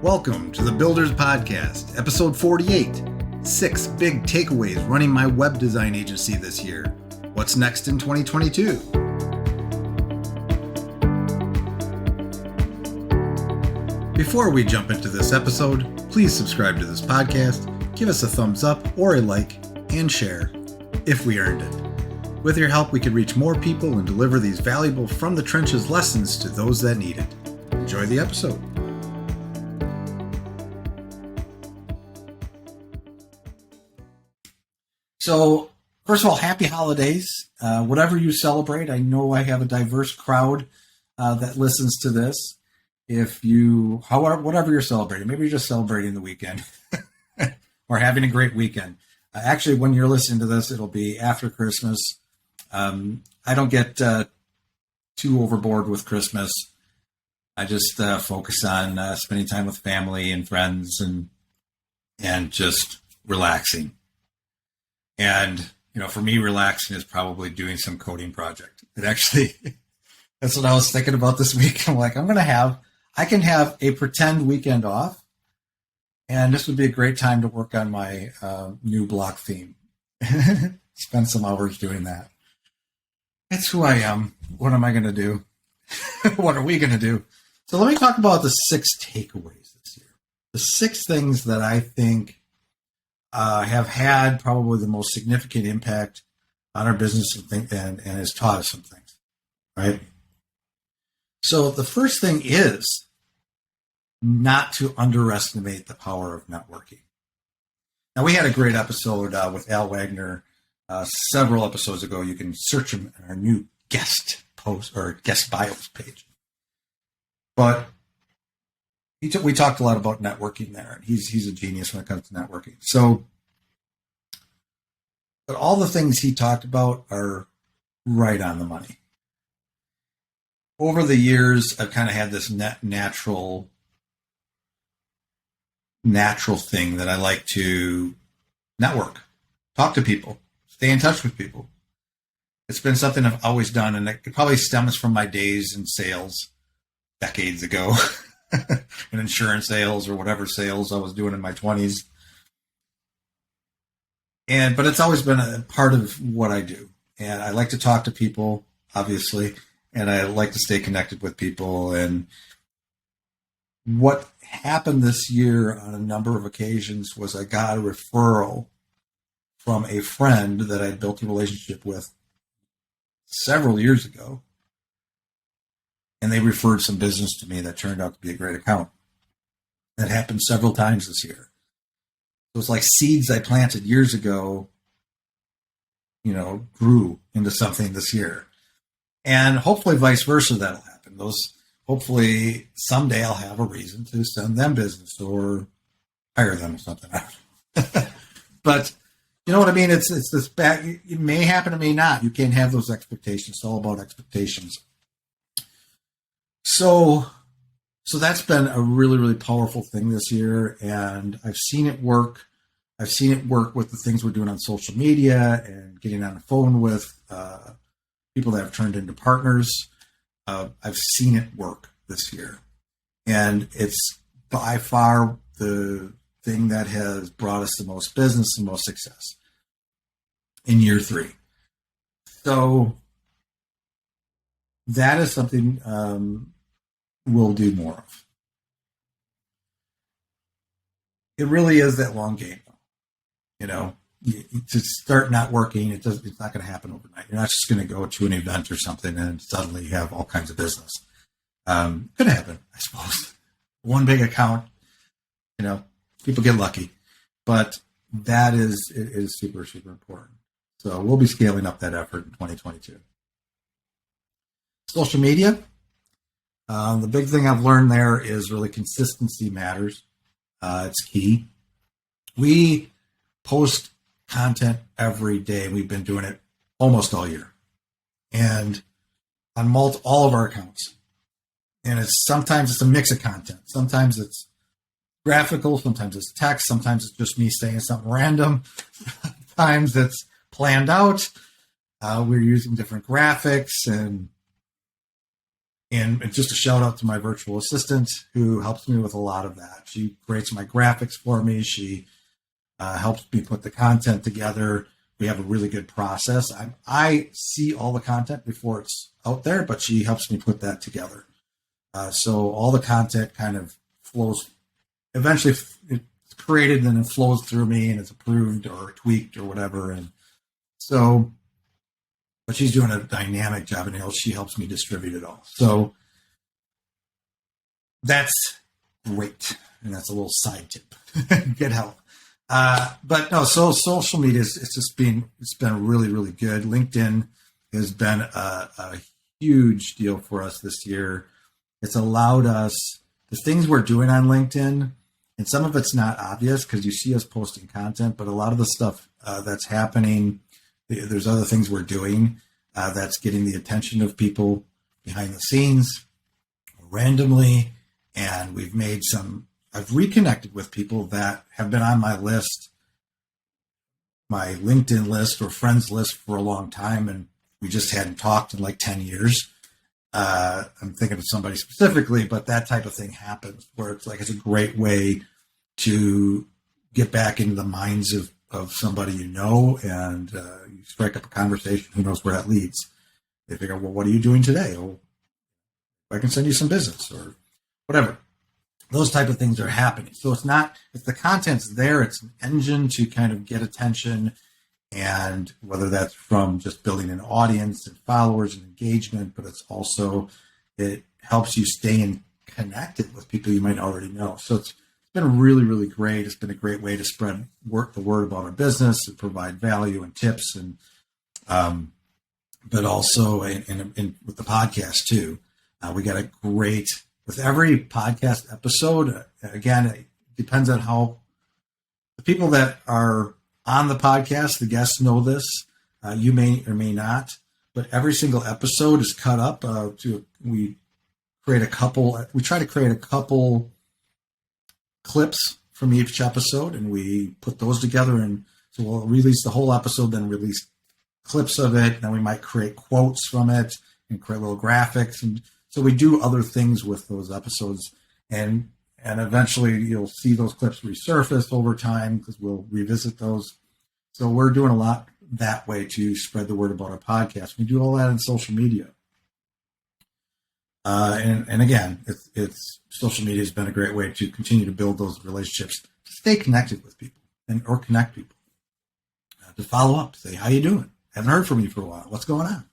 Welcome to the Builders Podcast, episode 48. 6 big takeaways running my web design agency this year. What's next in 2022? Before we jump into this episode, please subscribe to this podcast, give us a thumbs up or a like, and share if we earned it. With your help, we can reach more people and deliver these valuable from the trenches lessons to those that need it. Enjoy the episode. So, first of all, happy holidays. Whatever you celebrate, I know I have a diverse crowd that listens to this. Whatever you're celebrating, maybe you're just celebrating the weekend or having a great weekend. Actually, when you're listening to this, it'll be after Christmas. I don't get too overboard with Christmas. I just focus on spending time with family and friends and just relaxing. And, for me, relaxing is probably doing some coding project. That's what I was thinking about this week. I'm like, I can have a pretend weekend off, and this would be a great time to work on my new block theme. Spend some hours doing that. That's who I am. What am I going to do? What are we going to do? So let me talk about the 6 takeaways this year. The 6 things that I think have had probably the most significant impact on our business and has taught us some things, right? So the first thing is not to underestimate the power of networking. Now, we had a great episode with Al Wagner several episodes ago. You can search him in our new guest post or guest bios page. But we talked a lot about networking there, and he's a genius when it comes to networking. But all the things he talked about are right on the money. Over the years, I've kind of had this natural thing that I like to network, talk to people, stay in touch with people. It's been something I've always done, and it probably stems from my days in sales decades ago. In insurance sales or whatever sales I was doing in my 20s. But it's always been a part of what I do. And I like to talk to people, obviously, and I like to stay connected with people. And what happened this year on a number of occasions was I got a referral from a friend that I'd built a relationship with several years ago. And they referred some business to me that turned out to be a great account. That happened several times this year. It was like seeds I planted years ago, grew into something this year. And hopefully vice versa, that'll happen. Hopefully someday I'll have a reason to send them business or hire them or something. But you know what I mean? It's this back. It may happen, it may not. You can't have those expectations. It's all about expectations. So that's been a really, really powerful thing this year, and I've seen it work. I've seen it work with the things we're doing on social media and getting on the phone with people that have turned into partners. I've seen it work this year, and it's by far the thing that has brought us the most business and most success in year 3. So that is something we'll do more of. It really is that long game, though. To start not working, it's not going to happen overnight. You're not just going to go to an event or something and suddenly you have all kinds of business. Could happen, I suppose. One big account, people get lucky, but it is super, super important. So we'll be scaling up that effort in 2022. Social media. The big thing I've learned there is really consistency matters. It's key. We post content every day. We've been doing it almost all year, and on all of our accounts. And sometimes it's a mix of content. Sometimes it's graphical. Sometimes it's text. Sometimes it's just me saying something random. Sometimes it's planned out. We're using different graphics and And just a shout out to my virtual assistant who helps me with a lot of that. She creates my graphics for me. She helps me put the content together. We have a really good process. I see all the content before it's out there, but she helps me put that together. So all the content kind of flows. Eventually, it's created and it flows through me, and it's approved or tweaked or whatever. And so, but she's doing a dynamic job, and she helps me distribute it all. So that's great, and that's a little side tip. Get help. But no, so social media it's been really, really good. LinkedIn has been a huge deal for us this year. It's allowed us the things we're doing on LinkedIn, and some of it's not obvious because you see us posting content, but a lot of the stuff that's happening, there's other things we're doing that's getting the attention of people behind the scenes randomly. And I've reconnected with people that have been on my list, my LinkedIn list or friends list for a long time, and we just hadn't talked in like 10 years. I'm thinking of somebody specifically, but that type of thing happens where it's a great way to get back into the minds of somebody you know, and you strike up a conversation. Who knows where that leads? They figure, well, what are you doing today? Oh, I can send you some business or whatever. Those type of things are happening. So if the content's there, it's an engine to kind of get attention, and whether that's from just building an audience and followers and engagement, but it helps you stay connected with people you might already know. So it's been really, really great. It's been a great way to spread the word about our business and provide value and tips, and but also in with the podcast too. We got a great, with every podcast episode, again, it depends on how the people that are on the podcast, the guests know this, you may or may not, but every single episode is cut up we try to create a couple clips from each episode, and we put those together, and so we'll release the whole episode, then release clips of it, and then we might create quotes from it and create little graphics, and so we do other things with those episodes, and eventually you'll see those clips resurface over time because we'll revisit those. So we're doing a lot that way to spread the word about our podcast. We do all that in social media. And again, it's social media has been a great way to continue to build those relationships, to stay connected with people or connect people, to follow up, say, how you doing? Haven't heard from you for a while. What's going on?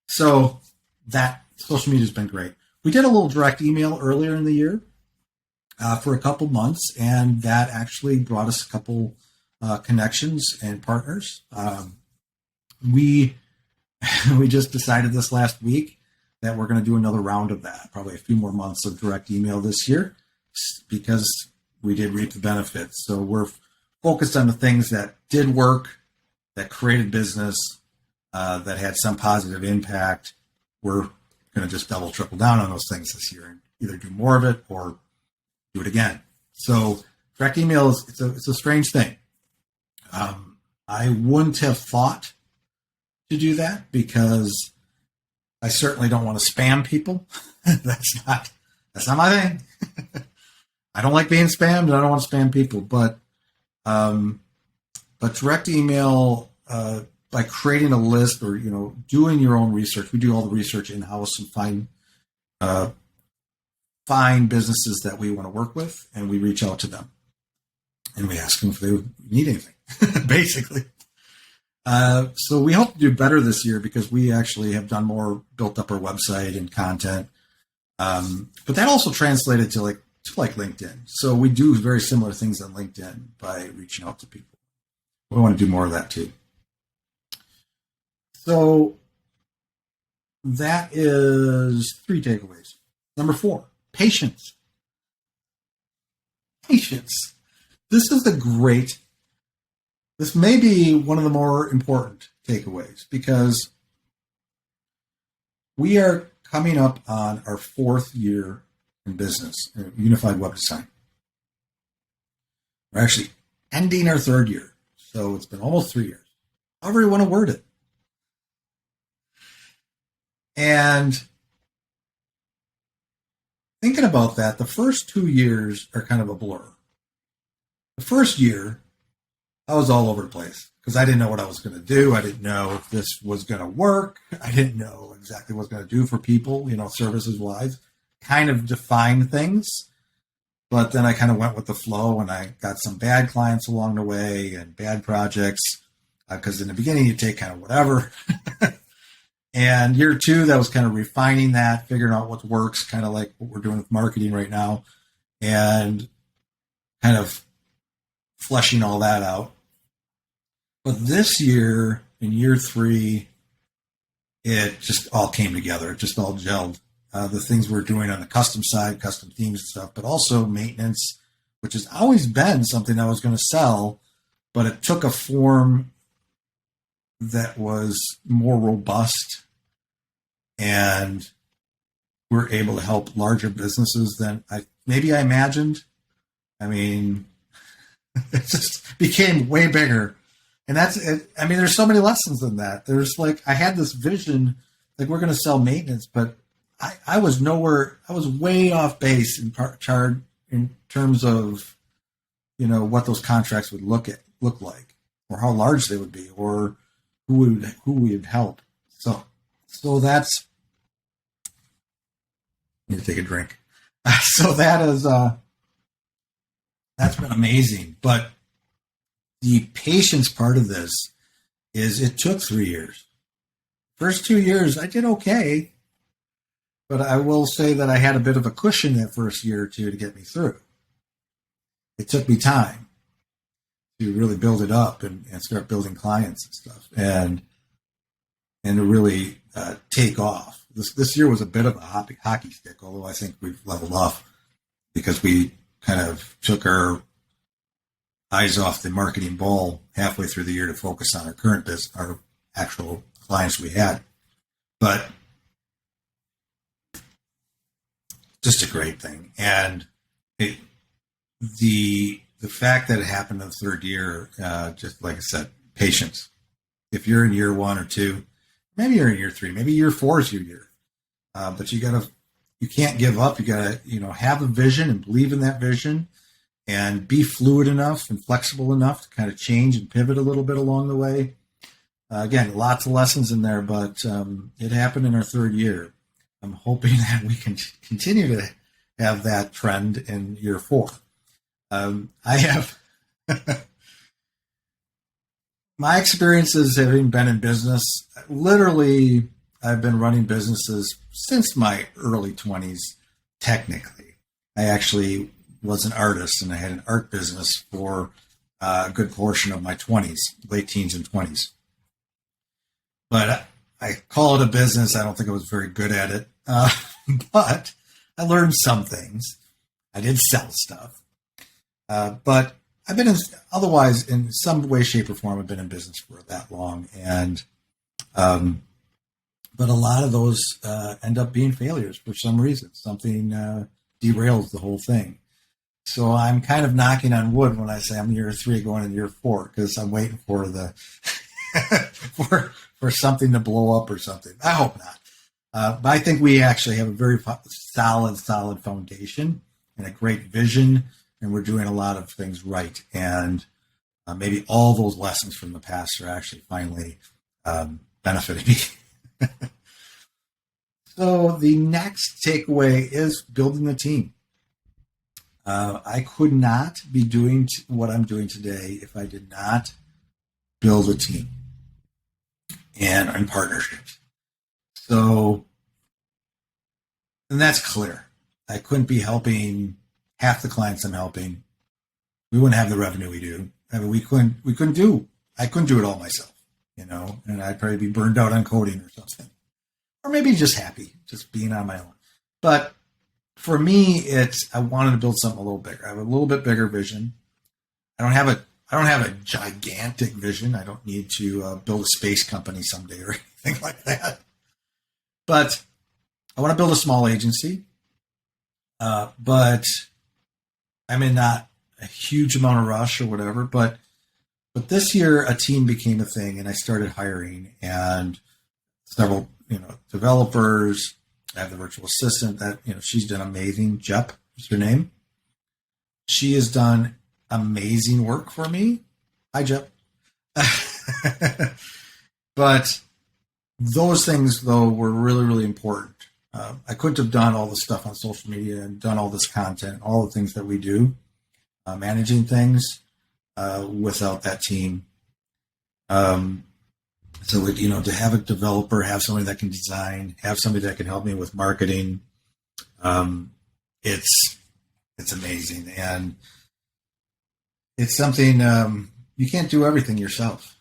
So that social media has been great. We did a little direct email earlier in the year for a couple months, and that actually brought us a couple connections and partners. We just decided this last week that we're going to do another round of that, probably a few more months of direct email this year, because we did reap the benefits. So we're focused on the things that did work, that created business, that had some positive impact. We're going to just double, triple down on those things this year and either do more of it or do it again. So direct email it's a strange thing. I wouldn't have thought to do that because I certainly don't want to spam people. That's not my thing. I don't like being spammed, and I don't want to spam people. But direct email, by creating a list or doing your own research, we do all the research in house and find businesses that we want to work with, and we reach out to them and we ask them if they need anything, basically. So we hope to do better this year because we actually have done more, built up our website and content. But that also translated to like LinkedIn. So we do very similar things on LinkedIn by reaching out to people. We want to do more of that too. So that is 3 takeaways. Number 4, patience. Patience. This may be one of the more important takeaways because we are coming up on our 4th year in business, Unified Web Design. We're actually ending our 3rd year. So it's been almost 3 years. However you want to word it. And thinking about that, the first 2 years are kind of a blur. The first year, I was all over the place because I didn't know what I was going to do. I didn't know if this was going to work. I didn't know exactly what I was going to do for people, services wise, kind of define things. But then I kind of went with the flow, and I got some bad clients along the way and bad projects because in the beginning you take kind of whatever. And year 2, that was kind of refining that, figuring out what works, kind of like what we're doing with marketing right now, and kind of fleshing all that out. But this year, in year 3, it just all came together. It just all gelled. The things we're doing on the custom side, custom themes and stuff, but also maintenance, which has always been something I was going to sell, but it took a form that was more robust, and we're able to help larger businesses than I imagined. I mean, it just became way bigger. And that's it. I mean, there's so many lessons in that. There's I had this vision, we're going to sell maintenance, but I was nowhere, I was way off base in terms of, what those contracts would look like, or how large they would be, or who we would help. So that's, I need to take a drink. So that is, that's been amazing. But the patience part of this is it took 3 years. First 2 years, I did okay. But I will say that I had a bit of a cushion that first year or two to get me through. It took me time to really build it up and start building clients and stuff, and to really take off. This year was a bit of a hockey stick, although I think we've leveled off because we kind of took our eyes off the marketing ball halfway through the year to focus on our current business, our actual clients we had. But just a great thing. And the fact that it happened in the third year, just like I said, patience. If you're in year 1 or 2, maybe you're in year 3, maybe year 4 is your year. But you can't give up. You gotta, have a vision and believe in that vision, and be fluid enough and flexible enough to kind of change and pivot a little bit along the way. Again, lots of lessons in there, but it happened in our third year. I'm hoping that we can continue to have that trend in year 4. I have my experiences having been in business. Literally, I've been running businesses since my early 20s, technically. I actually was an artist, and I had an art business for a good portion of my 20s, late teens and 20s. But I call it a business. I don't think I was very good at it, but I learned some things. I did sell stuff, but I've been otherwise in some way, shape, or form. I've been in business for that long, and but a lot of those end up being failures for some reason. Something derails the whole thing. So I'm kind of knocking on wood when I say I'm year 3 going into year 4, because I'm waiting for the for something to blow up or something. I hope not. But I think we actually have a very solid foundation and a great vision, and we're doing a lot of things right. And maybe all those lessons from the past are actually finally benefiting me. So the next takeaway is building the team. I could not be doing what I'm doing today if I did not build a team and partnerships. So, and that's clear. I couldn't be helping half the clients I'm helping. We wouldn't have the revenue we do. I mean, I couldn't do it all myself, and I'd probably be burned out on coding or something, or maybe just happy, just being on my own. But for me, I wanted to build something a little bigger. I have a little bit bigger vision. I don't have a gigantic vision. I don't need to build a space company someday or anything like that. But I want to build a small agency. But I'm in not a huge amount of rush or whatever. But this year, a team became a thing, and I started hiring, and several developers, I have the virtual assistant that, she's done amazing. Jep is her name. She has done amazing work for me. Hi, Jep. But those things, though, were really, really important. I couldn't have done all the stuff on social media and done all this content, all the things that we do, managing things, without that team. So, to have a developer, have somebody that can design, have somebody that can help me with marketing, it's amazing. And it's something, you can't do everything yourself.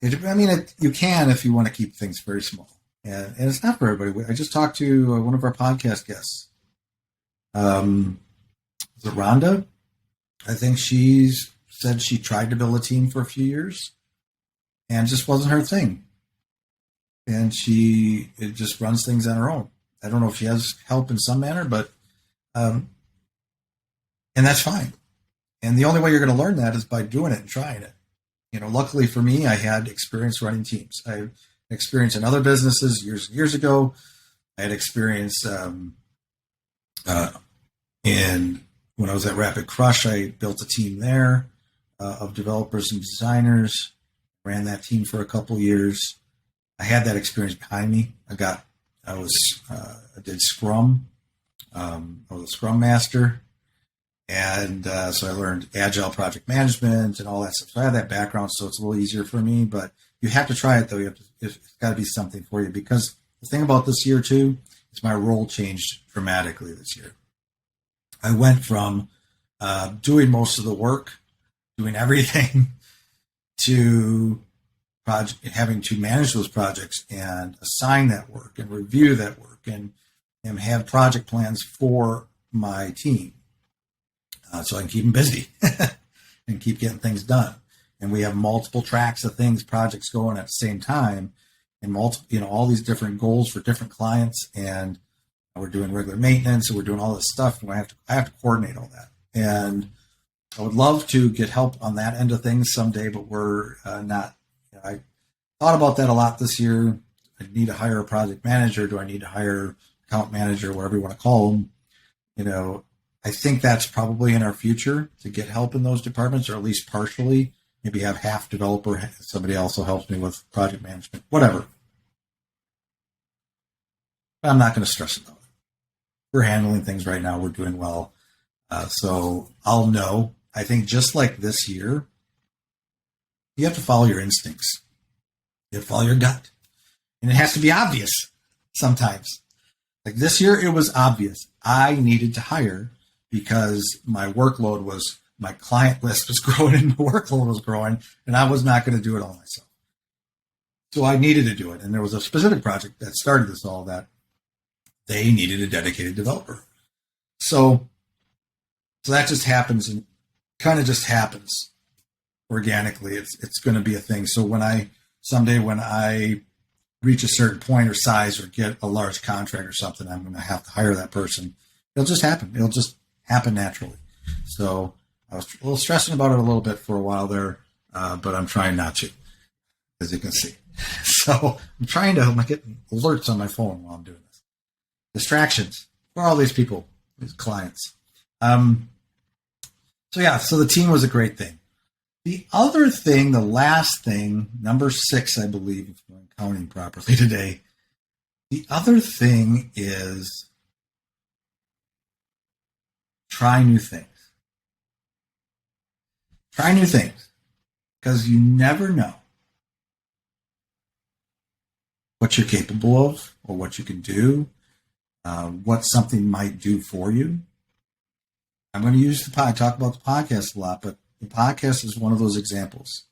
You can if you want to keep things very small. And it's not for everybody. I just talked to one of our podcast guests. Is it Rhonda? I think she said she tried to build a team for a few years and it just wasn't her thing. And it just runs things on her own. I don't know if she has help in some manner, but, and that's fine. And the only way you're going to learn that is by doing it and trying it. Luckily for me, I had experience running teams. I had experience in other businesses years and years ago. I had experience when I was at Rapid Crush. I built a team there of developers and designers, ran that team for a couple years. I had that experience behind me. I did Scrum. I was a Scrum Master. And so I learned agile project management and all that stuff. So I have that background, so it's a little easier for me. But you have to try it, though. It's got to be something for you. Because the thing about this year, too, is my role changed dramatically this year. I went from doing most of the work, doing everything, to having to manage those projects and assign that work and review that work and have project plans for my team. So I can keep them busy and keep getting things done. And we have multiple tracks of projects going at the same time, and all these different goals for different clients. And we're doing regular maintenance, and we're doing all this stuff. And I have to coordinate all that. And I would love to get help on that end of things someday, but we're not. I thought about that a lot this year. I need to hire a project manager. Do I need to hire account manager, whatever you want to call them? I think that's probably in our future to get help in those departments, or at least partially. Maybe have half developer, somebody also helps me with project management, whatever. But I'm not going to stress about it. We're handling things right now. We're doing well. So I'll know. I think just like this year, you have to follow your instincts. You have to follow your gut. And it has to be obvious sometimes. Like this year, it was obvious. I needed to hire because my client list was growing and my workload was growing, and I was not going to do it all myself. So I needed to do it. And there was a specific project that started this all that they needed a dedicated developer. So that just happens, and kind of just happens organically. It's going to be a thing. So someday when I reach a certain point or size or get a large contract or something, I'm going to have to hire that person. It'll just happen. It'll just happen naturally. So I was a little stressing about it a little bit for a while there, but I'm trying not to, as you can see. So I'm trying to get alerts on my phone while I'm doing this. Distractions for all these people, these clients. So the team was a great thing. The other thing, the last thing, number 6, I believe, if I'm counting properly today, the other thing is try new things. Try new things, because you never know what you're capable of or what you can do, what something might do for you. I'm going to talk about the podcast a lot, but the podcast is one of those examples.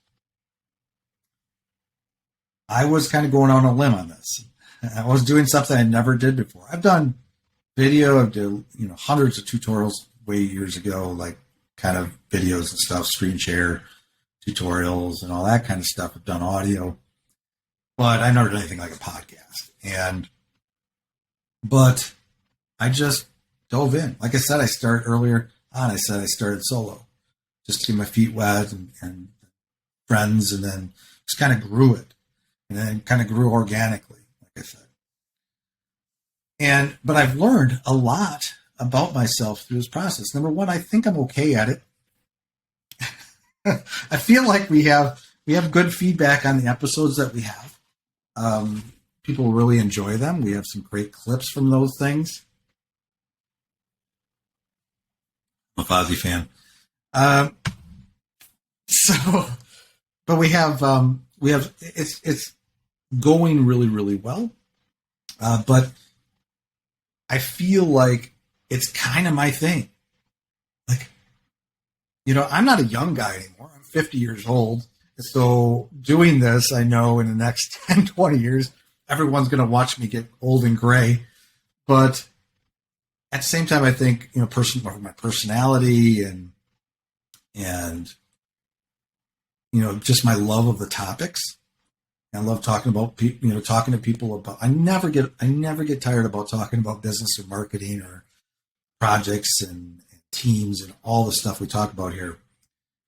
I was kind of going on a limb on this. I was doing something I never did before. I've done video, I've done hundreds of tutorials way years ago, like kind of videos and stuff, screen share tutorials and all that kind of stuff. I've done audio, but I've never done anything like a podcast. But I just dove in. Like I said, I started solo, just to get my feet wet and friends, and then just kind of grew it, and then kind of grew organically, like I said. But I've learned a lot about myself through this process. Number one, I think I'm okay at it. I feel like we have good feedback on the episodes that we have. People really enjoy them. We have some great clips from those things. I'm a Fozzie fan. But we have it's going really, really well. But I feel like it's kind of my thing. Like, I'm not a young guy anymore. I'm 50 years old. So doing this, I know in the next 10, 20 years, everyone's going to watch me get old and gray. But at the same time, I think, my personality and just my love of the topics. I love talking about people, talking to people about, I never get tired about talking about business or marketing or projects and teams and all the stuff we talk about here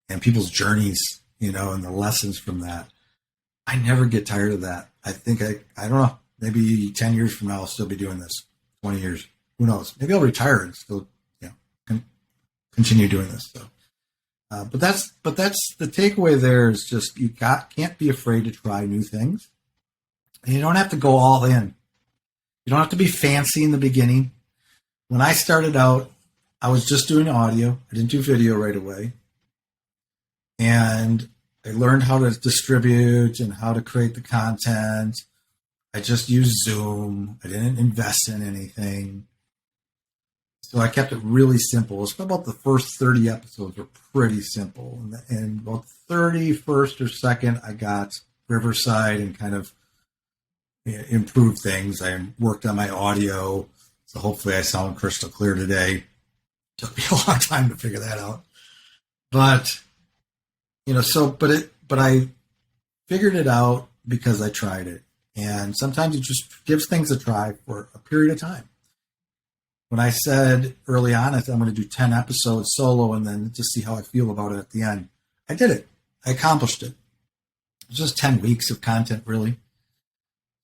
and people's journeys, and the lessons from that. I never get tired of that. I think I don't know, maybe 10 years from now, I'll still be doing this, 20 years, who knows? Maybe I'll retire and still, continue doing this. So, but that's the takeaway there is just, can't be afraid to try new things. And you don't have to go all in. You don't have to be fancy in the beginning. When I started out, I was just doing audio. I didn't do video right away. And I learned how to distribute and how to create the content. I just used Zoom. I didn't invest in anything. So I kept it really simple. It's about the first 30 episodes were pretty simple. And about 31st or 2nd, I got Riverside and kind of improved things. I worked on my audio. So hopefully I sound crystal clear today. Took me a long time to figure that out. But, but I figured it out because I tried it. And sometimes it just gives things a try for a period of time. When I said early on, I said I'm going to do 10 episodes solo and then just see how I feel about it at the end. I did it. I accomplished it. It was just 10 weeks of content, really.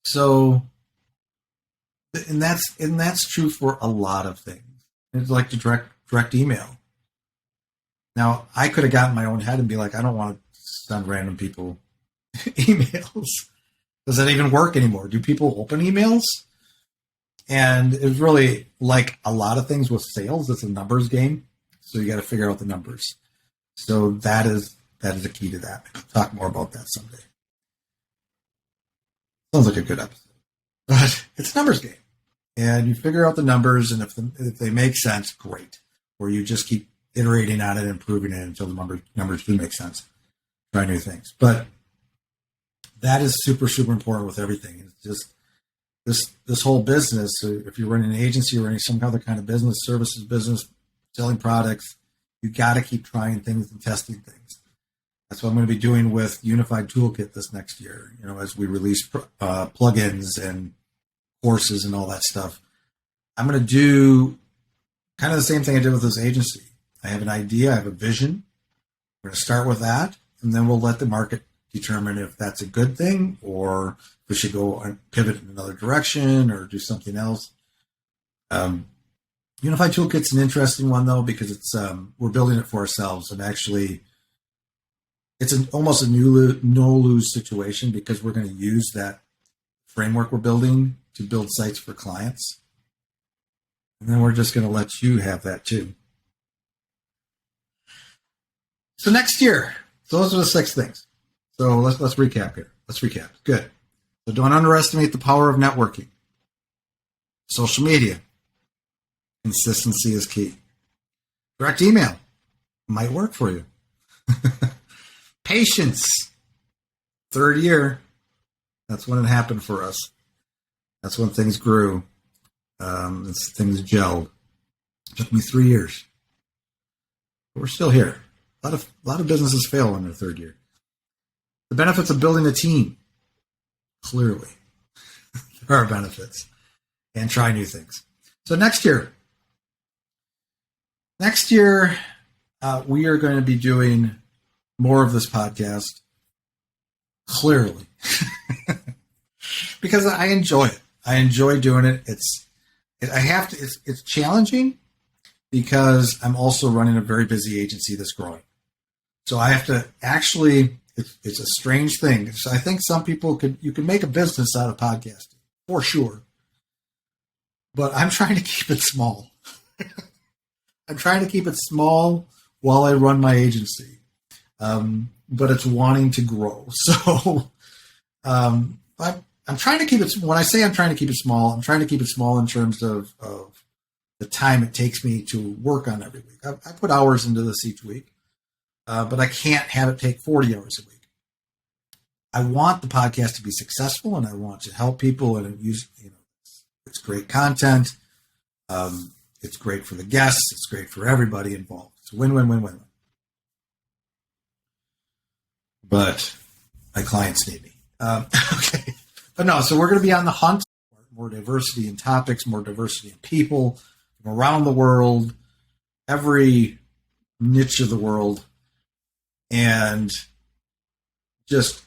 So, and that's true for a lot of things. It's like the direct email. Now, I could have gotten my own head and be like, I don't want to send random people emails. Does that even work anymore? Do people open emails? And it's really like a lot of things with sales. It's a numbers game. So you got to figure out the numbers. So that is the key to that. We'll talk more about that someday. Sounds like a good episode. But it's a numbers game. And you figure out the numbers, and if they make sense, great. Or you just keep iterating on it and improving it until the numbers do make sense. Try new things. But that is super, super important with everything. It's just this whole business, if you're running an agency or running some other kind of business, services business, selling products, you got to keep trying things and testing things. That's what I'm going to be doing with Unified Toolkit this next year, as we release plugins and courses and all that stuff. I'm going to do kind of the same thing I did with this agency. I have an idea, I have a vision. We're going to start with that, and then we'll let the market determine if that's a good thing or if we should go and pivot in another direction or do something else. Unified Toolkit's an interesting one, though, because it's we're building it for ourselves, and actually it's almost a no-lose situation because we're going to use that framework we're building to build sites for clients. And then we're just going to let you have that too. So next year, so those are the 6 things. So let's recap here. Let's recap. Good. So don't underestimate the power of networking. Social media. Consistency is key. Direct email might work for you. Patience. 3rd year. That's when it happened for us. That's when things grew. Things gelled. It took me 3 years. But we're still here. A lot of businesses fail in their 3rd year. The benefits of building a team. Clearly. There are benefits. And try new things. So next year, we are going to be doing more of this podcast. Clearly. Because I enjoy it. I enjoy doing it. I have to. It's challenging because I'm also running a very busy agency that's growing. So I have to actually. It's a strange thing. So I think some people you can make a business out of podcasting for sure, but I'm trying to keep it small. I'm trying to keep it small while I run my agency, but it's wanting to grow. So I'm trying to keep it. When I say I'm trying to keep it small, I'm trying to keep it small in terms of the time it takes me to work on every week. I put hours into this each week, but I can't have it take 40 hours a week. I want the podcast to be successful, and I want to help people, and it's great content. It's great for the guests. It's great for everybody involved. It's win-win-win-win. But my clients need me. Okay. But no, so we're going to be on the hunt for more diversity in topics, more diversity in people from around the world, every niche of the world. And just,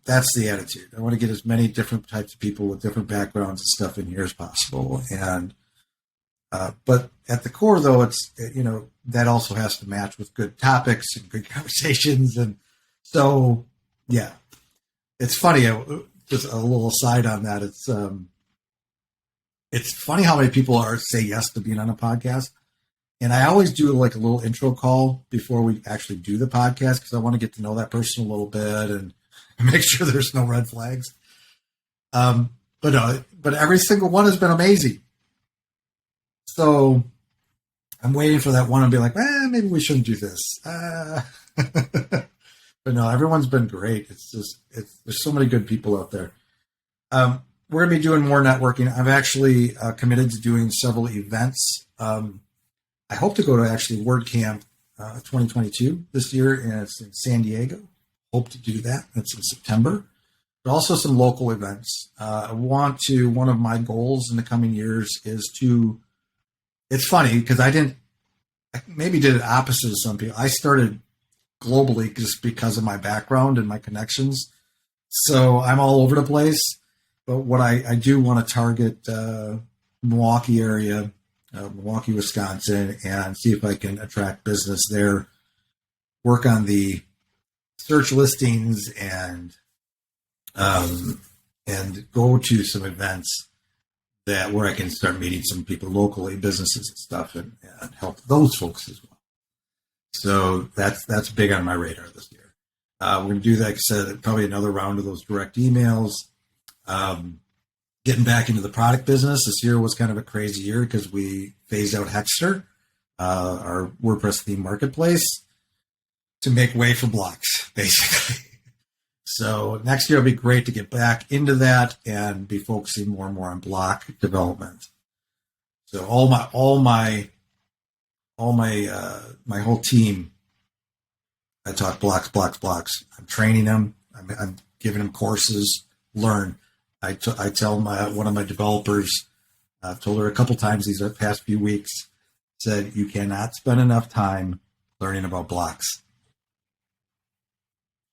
that's the attitude. I want to get as many different types of people with different backgrounds and stuff in here as possible. And but at the core, though, it's, that also has to match with good topics and good conversations. And so, yeah, it's funny. Just a little aside on that. It's funny how many people say yes to being on a podcast. And I always do like a little intro call before we actually do the podcast, because I want to get to know that person a little bit and make sure there's no red flags. But every single one has been amazing. So I'm waiting for that one and be like, maybe we shouldn't do this. But no, everyone's been great. There's so many good people out there. We're going to be doing more networking. I've actually committed to doing several events. I hope to go to actually WordCamp 2022 this year, and it's in San Diego. Hope to do that. That's in September. But also some local events. One of my goals in the coming years is to, it's funny because I maybe did it opposite of some people. I started globally just because of my background and my connections. So I'm all over the place. But what I do want to target Milwaukee area, Milwaukee, Wisconsin, and see if I can attract business there, work on the search listings and go to some events where I can start meeting some people locally, businesses and stuff, and help those folks as well. So that's big on my radar this year. We're going to do, like I said, probably another round of those direct emails. Getting back into the product business. This year was kind of a crazy year because we phased out Hexter, our WordPress theme marketplace, to make way for blocks, basically. So next year will be great to get back into that and be focusing more and more on block development. So my whole team, I talk blocks. I'm training them. I'm giving them courses. Learn. I tell one of my developers, I've told her a couple times these past few weeks, said you cannot spend enough time learning about blocks.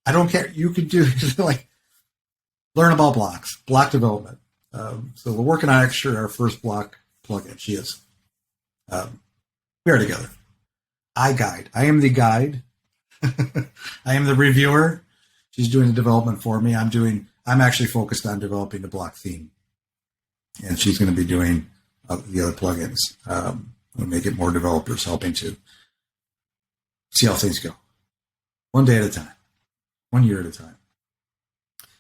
I don't care. You could do learn about blocks, block development. So we're working on our first block plugin. She is. We are together. I guide. I am the guide. I am the reviewer. She's doing the development for me. I'm actually focused on developing the block theme, and she's going to be doing the other plugins. We'll make it more developers helping to see how things go, one day at a time, 1 year at a time.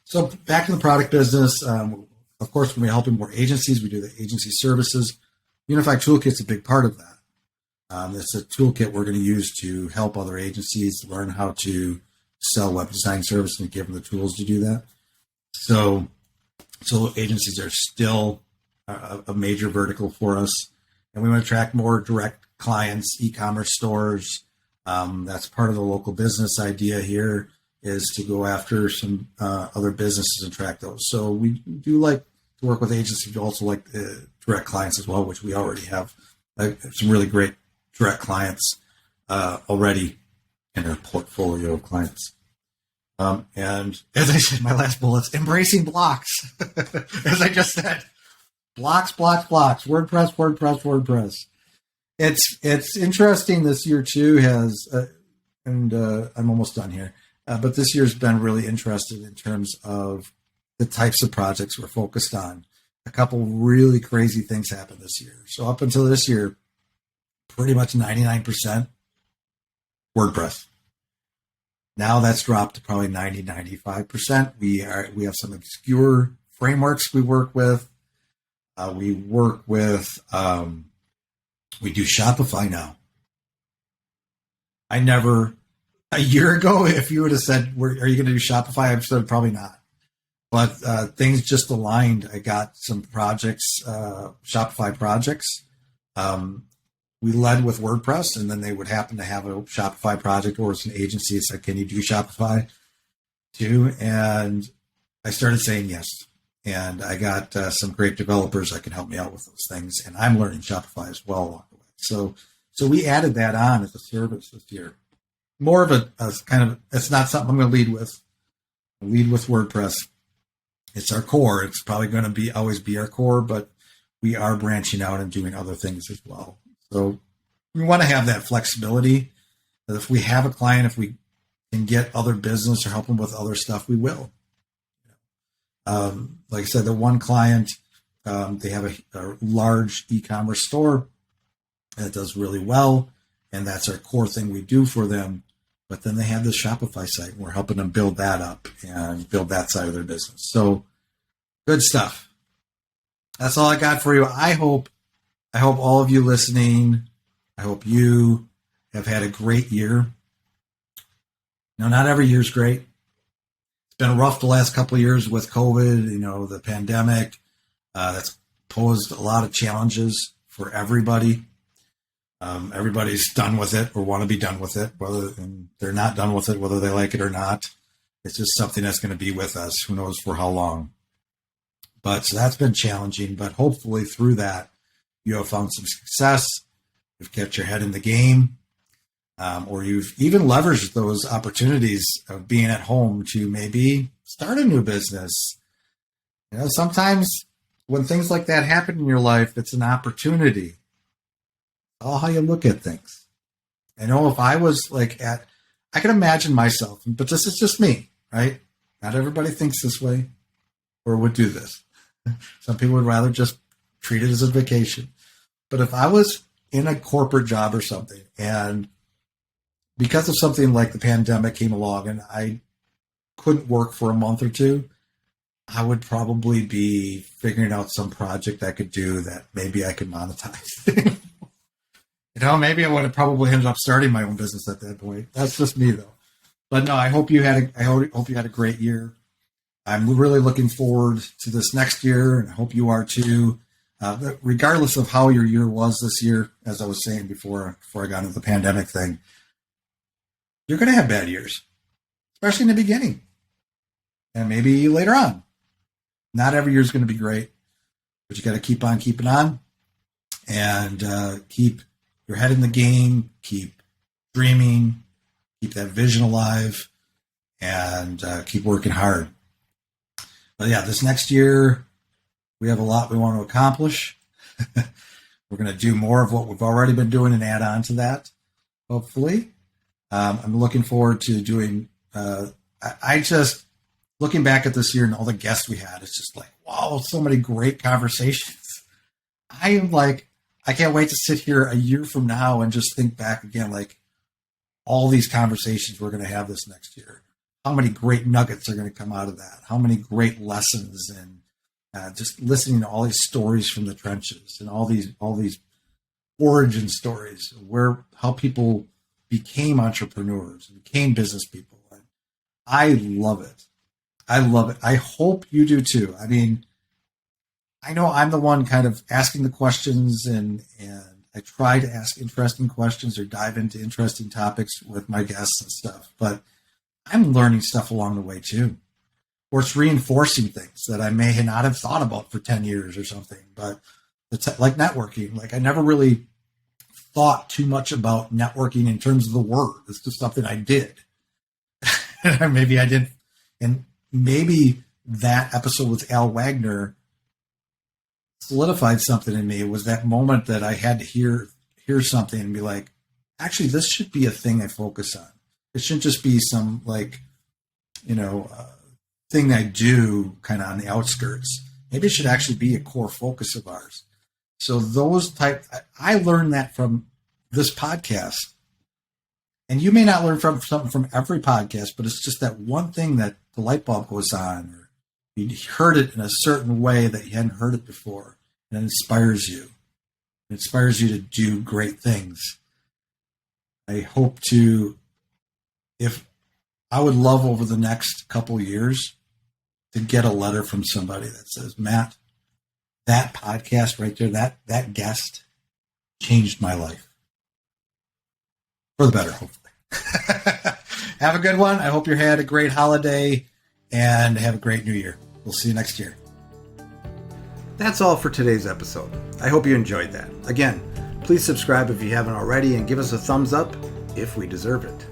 So back in the product business, of course, when we're helping more agencies, we do the agency services. Unified Toolkit's a big part of that. It's a toolkit we're going to use to help other agencies learn how to sell web design services and give them the tools to do that. So agencies are still a major vertical for us, and we want to attract more direct clients, e-commerce stores. That's part of the local business idea here, is to go after some other businesses and track those. So we do like to work with agencies, but also like direct clients as well, which we already have some really great direct clients already in our portfolio of clients. And as I said, my last bullet's embracing blocks. As I just said, blocks, WordPress, WordPress, WordPress. It's interesting this year too and I'm almost done here. But this year's been really interesting in terms of the types of projects we're focused on. A couple really crazy things happened this year. So up until this year, pretty much 99% WordPress. Now that's dropped to probably 95%. We have some obscure frameworks we work with. We do Shopify now. A year ago, if you would have said, are you going to do Shopify? I said, probably not. But things just aligned. I got some projects, Shopify projects. We led with WordPress, and then they would happen to have a Shopify project, or it's an agency that said, can you do Shopify too? And I started saying yes. And I got some great developers that can help me out with those things. And I'm learning Shopify as well along the way. So we added that on as a service this year. More of a kind of, it's not something I'm going to lead with. I'll lead with WordPress. It's our core. It's probably going to always be our core, but we are branching out and doing other things as well. So we want to have that flexibility that if we have a client, if we can get other business or help them with other stuff, we will. Like I said, the one client, they have a large e-commerce store that does really well, and that's our core thing we do for them. But then they have this Shopify site, and we're helping them build that up and build that side of their business. So good stuff. That's all I got for you. I hope all of you listening, I hope you have had a great year. Now, not every year's great. It's been rough the last couple of years with COVID, the pandemic. That's posed a lot of challenges for everybody. Everybody's done with it or want to be done with it, and they're not done with it, whether they like it or not. It's just something that's going to be with us. Who knows for how long? But so that's been challenging, but hopefully through that, you have found some success. You've kept your head in the game, or you've even leveraged those opportunities of being at home to maybe start a new business. Sometimes when things like that happen in your life, it's an opportunity. All how you look at things. I know if I was I can imagine myself, but this is just me, right? Not everybody thinks this way or would do this. Some people would rather just treat it as a vacation. But if I was in a corporate job or something, and because of something like the pandemic came along and I couldn't work for a month or two, I would probably be figuring out some project I could do that maybe I could monetize. Maybe I would have probably ended up starting my own business at that point. That's just me, though. But no, I hope you had a great year. I'm really looking forward to this next year, and I hope you are too. Regardless of how your year was this year, as I was saying before I got into the pandemic thing, you're going to have bad years, especially in the beginning, and maybe later on. Not every year is going to be great, but you got to keep on keeping on, and keep your head in the game, keep dreaming, keep that vision alive, and keep working hard. But yeah, this next year, we have a lot we want to accomplish. We're going to do more of what we've already been doing and add on to that, hopefully. I'm looking forward to doing, I just, looking back at this year and all the guests we had, it's just like, wow, so many great conversations. I can't wait to sit here a year from now and just think back again, all these conversations we're going to have this next year. How many great nuggets are going to come out of that? How many great lessons, and just listening to all these stories from the trenches and all these origin stories how people became entrepreneurs and became business people. And I love it. I love it. I hope you do too. I mean, I know I'm the one kind of asking the questions, and I try to ask interesting questions or dive into interesting topics with my guests and stuff, but I'm learning stuff along the way too. Or it's reinforcing things that I may not have thought about for 10 years or something, but it's like networking. I never really thought too much about networking in terms of the word. It's just something I did. Maybe I did. And maybe that episode with Al Wagner solidified something in me. It was that moment that I had to hear something and be like, actually, this should be a thing I focus on. It shouldn't just be some thing I do kind of on the outskirts. Maybe it should actually be a core focus of ours. So I learned that from this podcast. And you may not learn from something from every podcast, but it's just that one thing that the light bulb goes on, or you heard it in a certain way that you hadn't heard it before, and it inspires you. It inspires you to do great things. I hope I would love over the next couple years to get a letter from somebody that says, Matt, that podcast right there, that guest changed my life. For the better, hopefully. Have a good one. I hope you had a great holiday and have a great new year. We'll see you next year. That's all for today's episode. I hope you enjoyed that. Again, please subscribe if you haven't already and give us a thumbs up if we deserve it.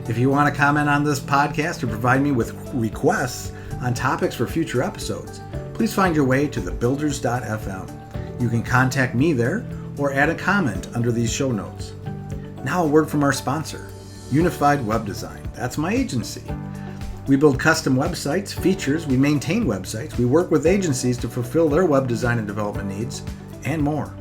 If you want to comment on this podcast or provide me with requests on topics for future episodes, please find your way to thebuilders.fm. You can contact me there or add a comment under these show notes. Now a word from our sponsor, Unified Web Design. That's my agency. We build custom websites, features, we maintain websites, we work with agencies to fulfill their web design and development needs, and more.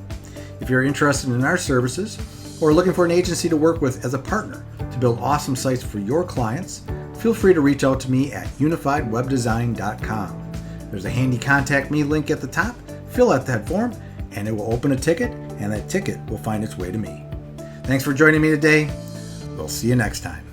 If you're interested in our services or looking for an agency to work with as a partner to build awesome sites for your clients, feel free to reach out to me at unifiedwebdesign.com. There's a handy contact me link at the top. Fill out that form and it will open a ticket, and that ticket will find its way to me. Thanks for joining me today. We'll see you next time.